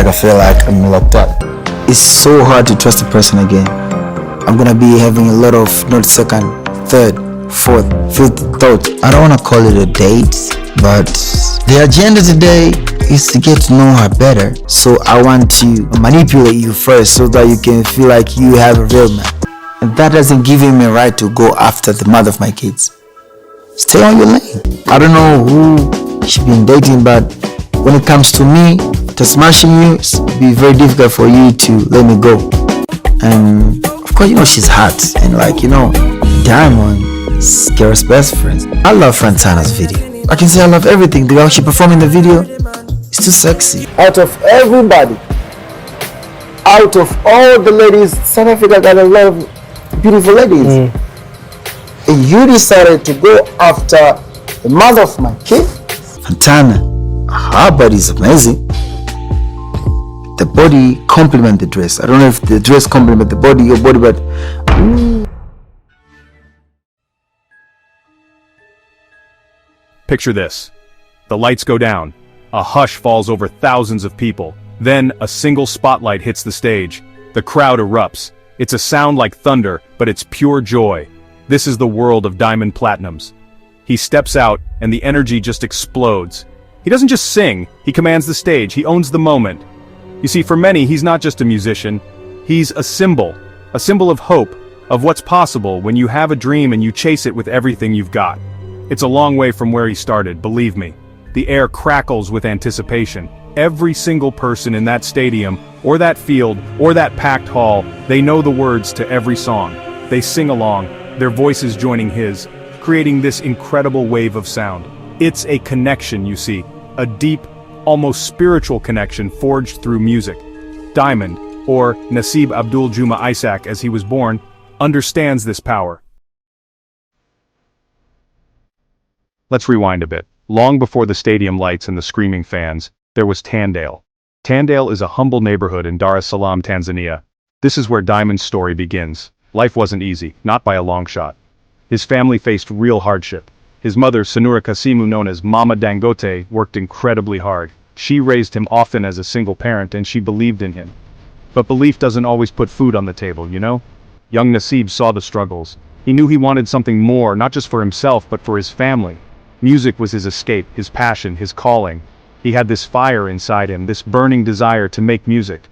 I feel like I'm locked up. It's so hard to trust a person again. I'm gonna be having a lot of not second, third, fourth, fifth thoughts. I don't wanna call it a date, but the agenda today is to get to know her better. So I want to manipulate you first so that you can feel like you have a real man. And that doesn't give him a right to go after the mother of my kids. Stay on your lane. I don't know who she's been dating, but when it comes to me, to smashing you, it's be very difficult for you to let me go. And of course, she's hot, and Diamond is Kara's best friend. I love Frantana's video. I can say I love everything. The way she performed in the video is too sexy. Out of everybody, out of all the ladies, South Africa got a lot of beautiful ladies. And you decided to go after the mother of my kid? Fantana, her body is amazing. The body complement the dress. I don't know if the dress complement the body, your body, but Picture this. The lights go down. A hush falls over thousands of people. Then, a single spotlight hits the stage. The crowd erupts. It's a sound like thunder, but it's pure joy. This is the world of Diamond Platnumz. He steps out, and the energy just explodes. He doesn't just sing, he commands the stage, he owns the moment. You see, for many, he's not just a musician. He's a symbol of hope, of what's possible when you have a dream and you chase it with everything you've got. It's a long way from where he started, believe me. The air crackles with anticipation. Every single person in that stadium, or that field, or that packed hall, they know the words to every song. They sing along, their voices joining his, creating this incredible wave of sound. It's a connection, you see, a deep, almost spiritual connection forged through music. Diamond, or Nasib Abdul Juma Isaac as he was born, understands this power. Let's rewind a bit. Long before the stadium lights and the screaming fans, there was Tandale. Tandale is a humble neighborhood in Dar es Salaam, Tanzania. This is where Diamond's story begins. Life wasn't easy, not by a long shot. His family faced real hardship. His mother, Sanura Kasimu, known as Mama Dangote, worked incredibly hard. She raised him often as a single parent and she believed in him. But belief doesn't always put food on the table, you know? Young Nasib saw the struggles. He knew he wanted something more, not just for himself, but for his family. Music was his escape, his passion, his calling. He had this fire inside him, this burning desire to make music.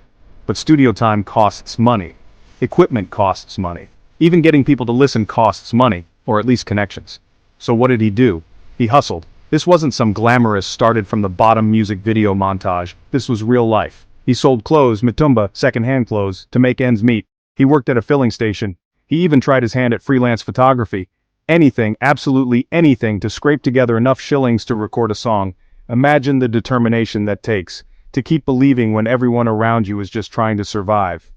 But studio time costs money. Equipment costs money. Even getting people to listen costs money, or at least connections. So what did he do? He hustled. This wasn't some glamorous started from the bottom music video montage. This was real life. He sold clothes, mitumba, second-hand clothes, to make ends meet. He worked at a filling station. He even tried his hand at freelance photography. Anything, absolutely anything, to scrape together enough shillings to record a song. Imagine the determination that takes, to keep believing when everyone around you is just trying to survive.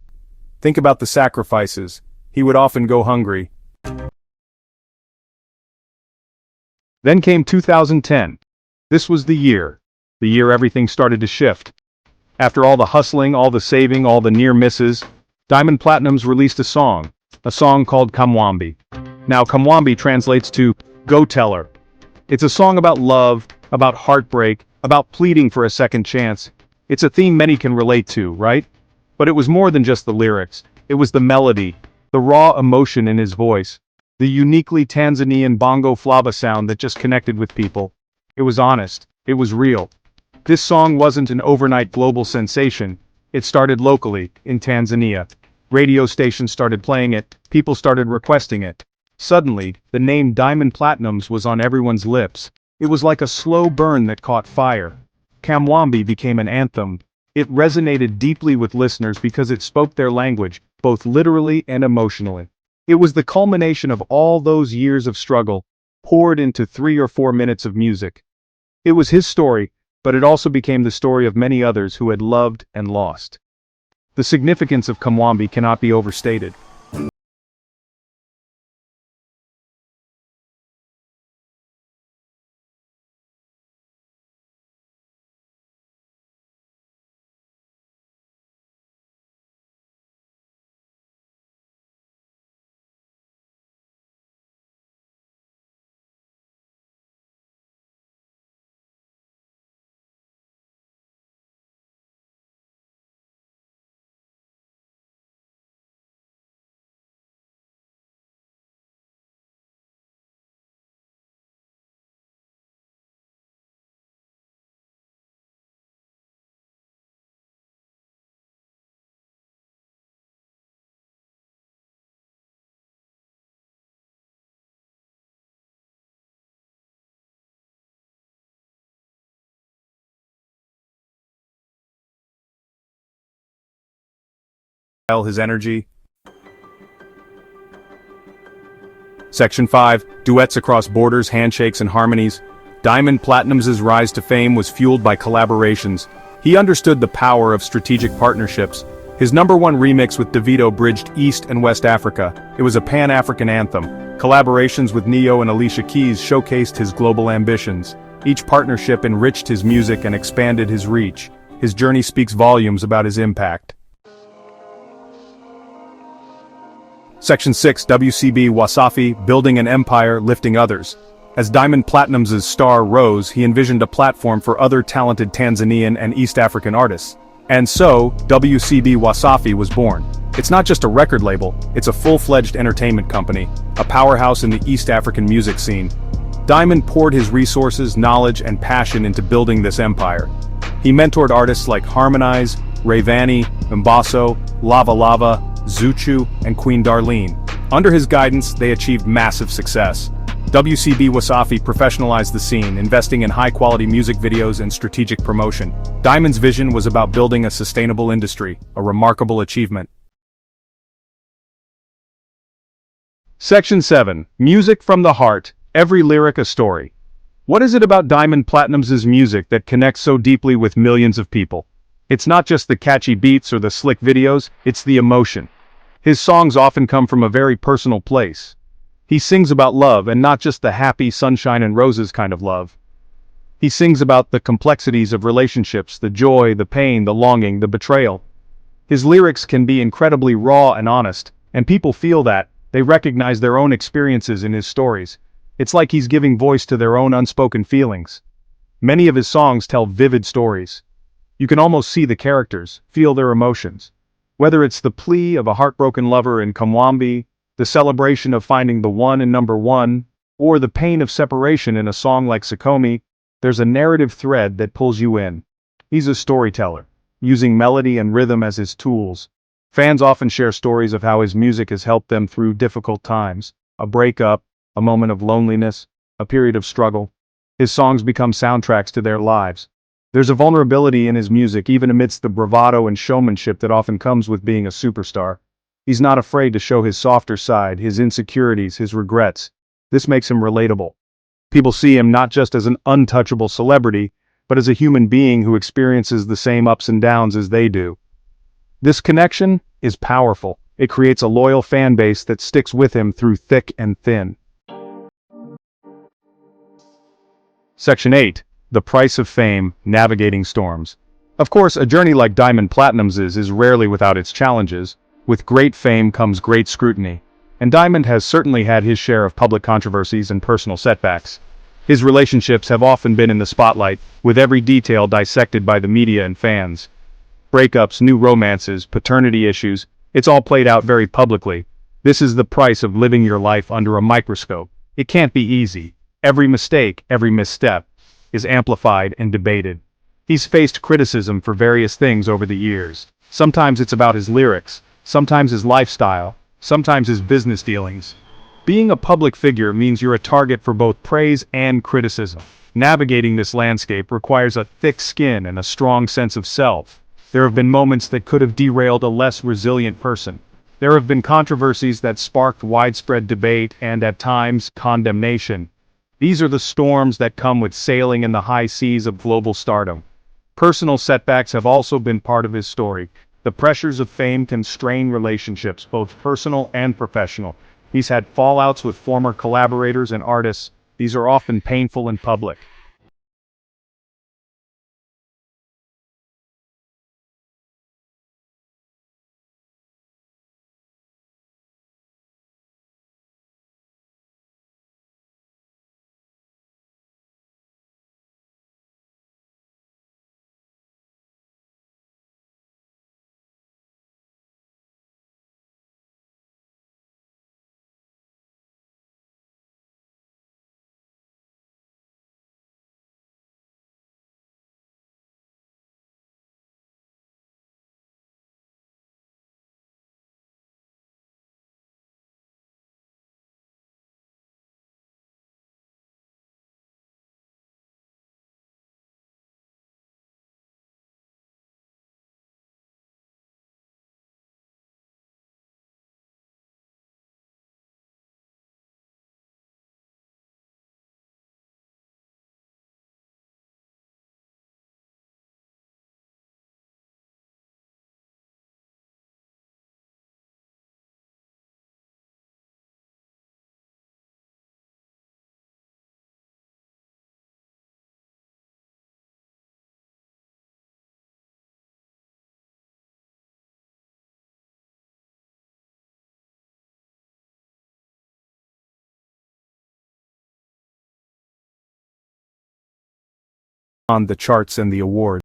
Think about the sacrifices. He would often go hungry. Then came 2010. This was the year everything started to shift. After all the hustling, all the saving, all the near misses, Diamond Platnumz released a song called Kamwambi. Now Kamwambi translates to Go Teller. It's a song about love, about heartbreak, about pleading for a second chance. It's a theme many can relate to, right? But it was more than just the lyrics. It was the melody, the raw emotion in his voice, the uniquely Tanzanian bongo flava sound that just connected with people. It was honest. It was real. This song wasn't an overnight global sensation. It started locally, in Tanzania. Radio stations started playing it, people started requesting it. Suddenly, the name Diamond Platnumz was on everyone's lips. It was like a slow burn that caught fire. Kamwambi became an anthem. It resonated deeply with listeners because it spoke their language, both literally and emotionally. It was the culmination of all those years of struggle, poured into 3 or 4 minutes of music. It was his story, but it also became the story of many others who had loved and lost. The significance of Kamwambi cannot be overstated. his energy. Section 5, Duets across borders, handshakes and harmonies. Diamond Platnumz's rise to fame was fueled by collaborations. He understood the power of strategic partnerships. His #1 remix with Davido bridged East and West Africa. It was a Pan-African anthem. Collaborations with Neo and Alicia Keys showcased his global ambitions. Each partnership enriched his music and expanded his reach. His journey speaks volumes about his impact. Section 6, WCB Wasafi, Building an Empire, Lifting Others. As Diamond Platnumz's star rose, he envisioned a platform for other talented Tanzanian and East African artists. And so, WCB Wasafi was born. It's not just a record label, it's a full-fledged entertainment company, a powerhouse in the East African music scene. Diamond poured his resources, knowledge, and passion into building this empire. He mentored artists like Harmonize, Rayvanny, Mbasso, Lava Lava, Zuchu, and Queen Darlene. Under his guidance, they achieved massive success. WCB Wasafi professionalized the scene, investing in high-quality music videos and strategic promotion. Diamond's vision was about building a sustainable industry, a remarkable achievement. Section 7, Music from the Heart, Every Lyric a Story. What is it about Diamond Platnumz's music that connects so deeply with millions of people? It's not just the catchy beats or the slick videos, it's the emotion. His songs often come from a very personal place. He sings about love, and not just the happy sunshine and roses kind of love. He sings about the complexities of relationships, the joy, the pain, the longing, the betrayal. His lyrics can be incredibly raw and honest, and people feel that. They recognize their own experiences in his stories. It's like he's giving voice to their own unspoken feelings. Many of his songs tell vivid stories. You can almost see the characters, feel their emotions. Whether it's the plea of a heartbroken lover in Kamwambi, the celebration of finding the one in #1, or the pain of separation in a song like Sakomi, there's a narrative thread that pulls you in. He's a storyteller, using melody and rhythm as his tools. Fans often share stories of how his music has helped them through difficult times, a breakup, a moment of loneliness, a period of struggle. His songs become soundtracks to their lives. There's a vulnerability in his music even amidst the bravado and showmanship that often comes with being a superstar. He's not afraid to show his softer side, his insecurities, his regrets. This makes him relatable. People see him not just as an untouchable celebrity, but as a human being who experiences the same ups and downs as they do. This connection is powerful. It creates a loyal fan base that sticks with him through thick and thin. Section 8, The Price of Fame, Navigating Storms. Of course, a journey like Diamond Platnumz's is rarely without its challenges. With great fame comes great scrutiny. And Diamond has certainly had his share of public controversies and personal setbacks. His relationships have often been in the spotlight, with every detail dissected by the media and fans. Breakups, new romances, paternity issues, it's all played out very publicly. This is the price of living your life under a microscope. It can't be easy. Every mistake, every misstep, is amplified and debated. He's faced criticism for various things over the years. Sometimes it's about his lyrics, sometimes his lifestyle, sometimes his business dealings. Being a public figure means you're a target for both praise and criticism. Navigating this landscape requires a thick skin and a strong sense of self. There have been moments that could have derailed a less resilient person. There have been controversies that sparked widespread debate and, at times, condemnation. These are the storms that come with sailing in the high seas of global stardom. Personal setbacks have also been part of his story. The pressures of fame can strain relationships, both personal and professional. He's had fallouts with former collaborators and artists. These are often painful in public. on the charts and the awards.